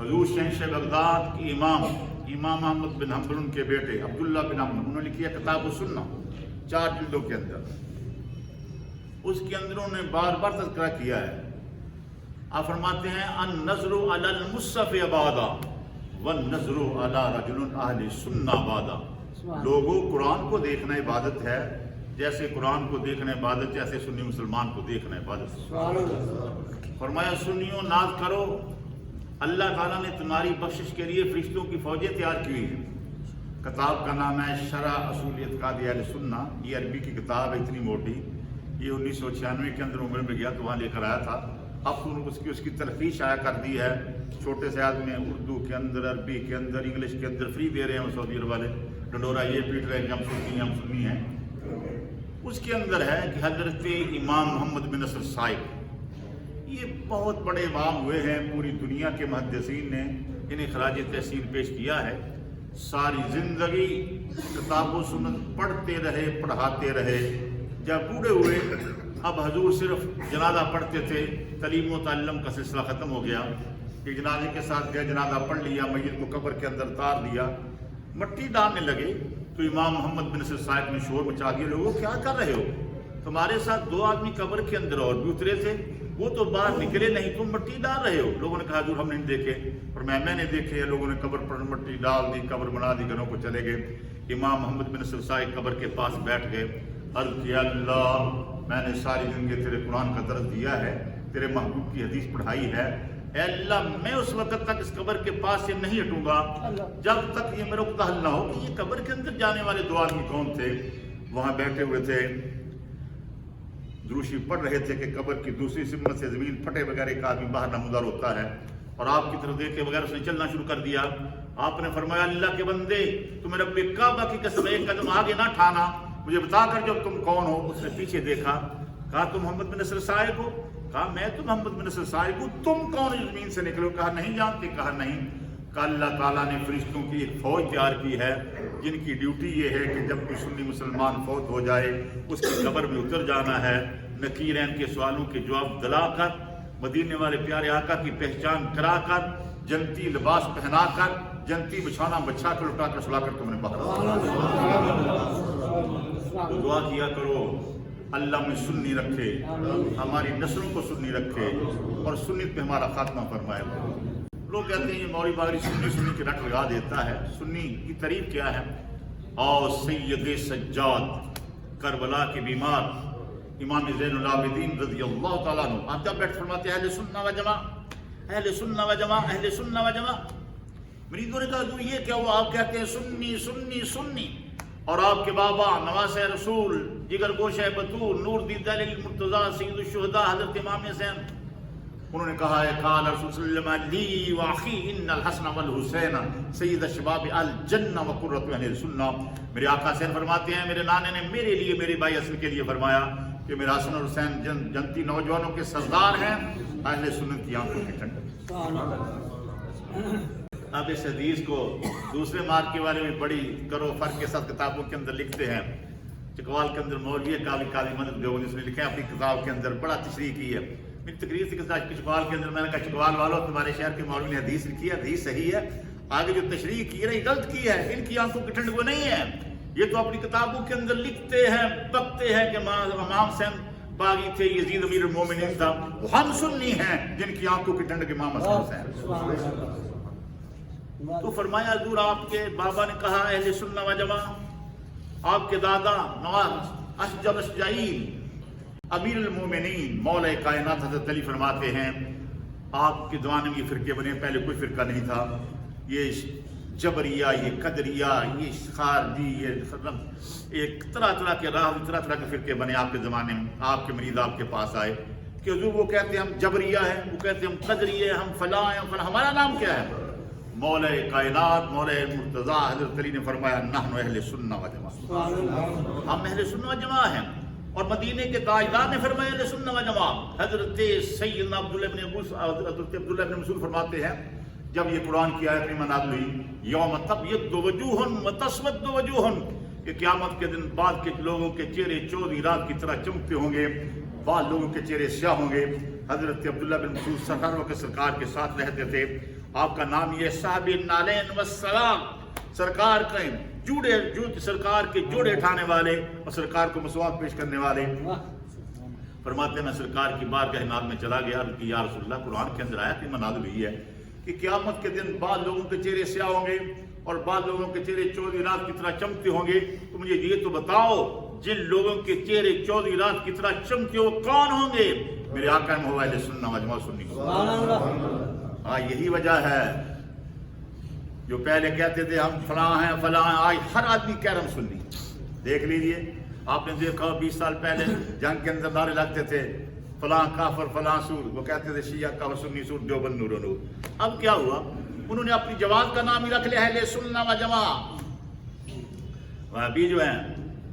हजूर शहंशाह Baghdad के इमाम अहमद बिन humble उनके बेटे अब्दुल्ला बिन हम्बल, उन्होंने लिखी है किताब सुन्ना 4 जिल्दों के अंदर। उसके अंदर उन्होंने बार बार तज़किरा किया है। आप फरमाते हैं अन नज़रु अलल मुसफ़ अबादा वन नज़रु अला रजुलन अहले सुन्ना बादा। लोगों, कुरान को देखना इबादत है, जैसे कुरान को देखना इबादत, जैसे सुन्नी मुसलमान को देखना इबादत। फरमाया सुन्नियों नाज करो, अल्लाह ताला ने तुम्हारी बख्शिश के लिए फरिश्तों की फौजें तैयार की हुई हैं। किताब का नाम है शरा असूल इत्काद अहले सुन्ना। ये अरबी की किताब है, इतनी मोटी। ये 1996 के अंदर उम्र में गया तो वहाँ लेकर आया था। अब तो उसकी तरफीश आया कर दी है, छोटे साइज में, उर्दू के अंदर, अरबी के अंदर, इंग्लिश के अंदर फ्री दे रहे हैं सऊदी अरब वाले। डंडोरा ये पीट रहे हैं कि हम सुन्नी हैं। उसके अंदर है कि हजरत इमाम मोहम्मद बिन नसर साहिब, ये बहुत बड़े इमाम हुए हैं, पूरी दुनिया के मुहद्दिसीन ने इन्हें खराज तहसीन पेश किया है। सारी जिंदगी किताब सुन्नत पढ़ते रहे, पढ़ाते रहे। जब बूढ़े हुए, अब हजूर सिर्फ जनाजा पढ़ते थे, तलीम व ताल्लुम का सिलसिला ख़त्म हो गया कि जनाजे के साथ गए, जनाजा पढ़ लिया, मैयत को कब्र के अंदर तार दिया, मट्टी डालने लगे तो इमाम मोहम्मद बिन नसर साहिब ने शोर मचा दिया, लोगों क्या कर रहे हो? तुम्हारे साथ 2 आदमी कब्र के अंदर और भी उतरे थे, वो तो बाहर निकले नहीं, तुम मट्टी डाल रहे हो। लोगों ने कहा हजूर हम नहीं देखे, और मैंने देखे। लोगों ने कब्र पर मट्टी डाल दी, कब्र बना दी, घरों को चले गए। इमाम मोहम्मद बिन नसर साहिब कब्र के पास बैठ गए, अर्ज़ किया अल्लाह, मैंने सारी जिंदगी तेरे कुरान का दर्ज दिया है, तेरे महबूब की हदीस पढ़ाई है, ऐ अल्लाह मैं उस वक्त तक इस कब्र के पास से नहीं हटूंगा जब तक ये मेरे को हल ना हो कि ये कब्र के अंदर जाने वाले 2 आदमी कौन थे। वहां बैठे हुए थे, दुरूशी पढ़ रहे थे कि कब्र की दूसरी सिमत से जमीन फटे बगैर एक आदमी बाहर नमूदार होता है, और आपकी तरफ देख के बगैर उसने चलना शुरू कर दिया। आपने फरमाया अल्लाह के बंदे, तुम रब्बे काबा की कसम एक कदम आगे ना ठाना, मुझे बता कर जब तुम कौन हो। उसने पीछे देखा, कहा तुम मोहम्मद बिन नसर साहिब हो? कहा मैं तो मोहम्मद बिन नसर साहिब हूँ। तुम कौन जमीन से निकले हो? कहा नहीं जानते। कहा नहीं। कहा अल्लाह ताला ने फरिश्तों की एक फौज तैयार की है, जिनकी ड्यूटी ये है कि जब कोई सुन्नी मुसलमान फौत हो जाए, उसकी कब्र में उतर जाना है, नकीरैन के सवालों के जवाब दिलाकर, मदीने वाले प्यारे आका की पहचान कराकर, जनती लिबास पहनाकर, जनती बिछाना बछा कर उठाकर सुलाकर तुमने बाहर। तो दुआ किया करो अल्लाह में सुन्नी रखे, हमारी नस्लों को सुन्नी रखे, और सुन्नत पे हमारा खात्मा फरमाए। लोग कहते हैं ये मौलवी बागरी सुन्नी के रट लगा देता है। सुन्नी की तारीफ क्या है? और सैयद सज्जाद करबला के बीमार इमाम ज़ैनुल आबिदीन रज़ियल्लाहु ताला अन्हु, आप जब बैठ फरमाते हैं अहले सुन्ना व जमा, अहले सुन्ना व जमा, अहले सुन्ना व जमा। मरीदों ने कहा ये क्या हुआ? आप कहते हैं सुन्नी सुन्नी सुन्नी, और आपके बाबा नवासे रसूल, जिगर गोशे बतूल, नूर दीदाल मुर्तज़ा, सय्यदुश शुहदा हज़रत इमाम हुसैन, उन्होंने कहा है काल रसूल सल्लल्लाहु अलैहि व अखी इन्नल हसन वल हुसैन सय्यद शबाब अल जन्ना व कुर्रतु अहले सुन्ना। मेरे आका हुसैन फरमाते हैं, मेरे नाने ने मेरे लिए, मेरे भाई असल के लिए फरमाया कि मेरा हसन और हुसैन जनती नौजवानों के सरदार हैं, अहले सुन्नत की आंखों की ठंडक। अब इस हदीस को दूसरे मार्के वाले भी बड़ी करो फर्क के साथ किताबों के अंदर लिखते हैं। चकवाल के अंदर मौलवी काली मदद देवबंदी उसने लिखे अपनी किताब के अंदर, बड़ा तशरीह की है। मेरी तकरीर थी चकवाल के अंदर, मैंने कहा चकवाल वालों तुम्हारे शहर के मौलवी ने हदीस लिखी है, हदीस सही है, आगे जो तशरीह की है गलत की है, इनकी आंखों की ठंड वो नहीं है। ये तो अपनी किताबों के अंदर लिखते हैं, बकते हैं कि इमाम हुसैन बागी थे, यजीद अमीर मोमिनीन था। हम सुन्नी हैं जिनकी आंखों की ठंड इमाम हसन हुसैन। तो फरमाया हजूर आपके बाबा ने कहा अहले सुन्ना व जमा, आपके दादा नवाज अशजल अशजाईल अमीरुल मोमिनीन मौला कायनात हज़रत अली फरमाते हैं आपके ज़माने में ये फ़िरके बने, पहले कोई फ़िरका नहीं था। ये जबरिया, ये कदरिया, ये खारजी, ये तरह के राह, तरह के फ़िरके बने आपके ज़माने में। आपके मरीज़ आपके पास आए कि हुजूर वो कहते हैं हम जबरिया हैं, वो कहते हैं हम कदरिये, हम फलां हैं, फलां, हमारा नाम क्या है? मौला कायनात मौला मुर्तज़ा हज़रत अली ने फरमाया नहनु अहले सुन्ना व जमा, हम अहले सुन्ना व जमा हैं। और मदीने के ताजदार ने फरमाया अहले सुन्ना व जमा। हज़रत सैयदना अब्दुल्लाह इब्न मसूद फरमाते हैं जब ये कुरान की आयत नाज़िल हुई, यौम तबयद्दु वजूहुन व तस्वद्दु वजूहुन, कि क़यामत के दिन बाद के लोगों के चेहरे चौधी रात की तरह चमकते होंगे, बाद लोगों के चेहरे स्याह होंगे। हज़रत अब्दुल्लाह बिन मसूद सरकार के साथ रहते थे आपका नाम ये साहब नालैन वस्सलाम, सरकार के जूते सरकार के जोड़े उठाने वाले और सरकार को मसवाक पेश करने वाले। फरमाते हैं मैं सरकार की बारगाह नाज़ में चला गया कि या रसूलल्लाह, कुरान के अंदर आयत में नाज़िल हुई है कि क़यामत के दिन बाद लोगों के चेहरे स्याह होंगे और बाद लोगों के चेहरे चौधी रात की तरह चमकते होंगे। तो मुझे ये तो बताओ, जिन लोगों के चेहरे चौधी रात की तरह चमके वो कौन होंगे? मेरे आका मोबाइल सुन्ना वजमा सुन्नी। हाँ, यही वजह है जो पहले कहते थे हम फलां हैं फलां हैं, आज हर आदमी कह रहा हम सुन्नी। देख लीजिए, आपने देखा 20 साल पहले जंग के अंदर नारे लगते थे फलां काफर फलां सूर, वो कहते थे शिया काफर सुन्नी सूर देवबंद नूर नूर। अब क्या हुआ, उन्होंने अपनी जमात का नाम ही रख लिया है ले सुन्ना व जमा। अभी जो है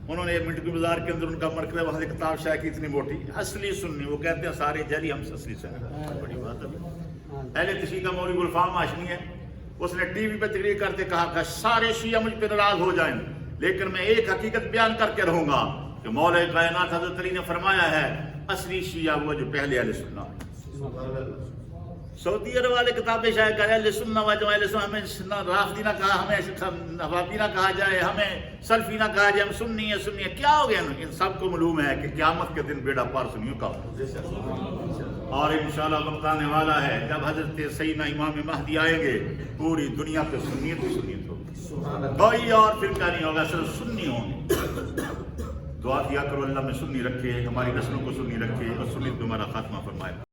उन्होंने मिंट की बाजार के अंदर उनका मरकज़, वहाँ से किताब शायद की इतनी मोटी असली सुन्नी, वो कहते हैं सारे जली हम असली सुन्नी। बड़ी बात है। पहले किसी का मौलवी गुलफाम हाशमी है, उसने टीवी पे तकरीर करते कहा सारे शिया मुझ पर नाराज हो जाएं, लेकिन मैं एक हकीकत बयान करके रहूंगा कि मौला कायनात हज़रत अली ने फरमाया है असली शिया हुआ जो पहले अहले सुन्ना। सऊदी अरब वाले किताबें शायद कहा अहले सुन्ना व जमात, हमें राफदी ना कहा, हमें नवाबी ना कहा जाए, हमें सल्फी ना कहा जाए, हम सुन्नी है सुन्नी है। क्या हो गया? इन सबको मालूम है कि क़यामत के दिन बेड़ा पार सुन्नियों का और इंशाअल्लाह वक्त आने वाला है जब हजरत सैयदना इमाम महदी आएंगे, पूरी दुनिया पे सुन्नियत ही सुन्नियत होगी, कोई और फिरका नहीं होगा, सिर्फ सुन्नी होंगे। दुआ किया करो अल्लाह में सुन्नी रखे, हमारी नस्लों को सुन्नी रखे और सुन्नियत में हमारा खात्मा फरमाए।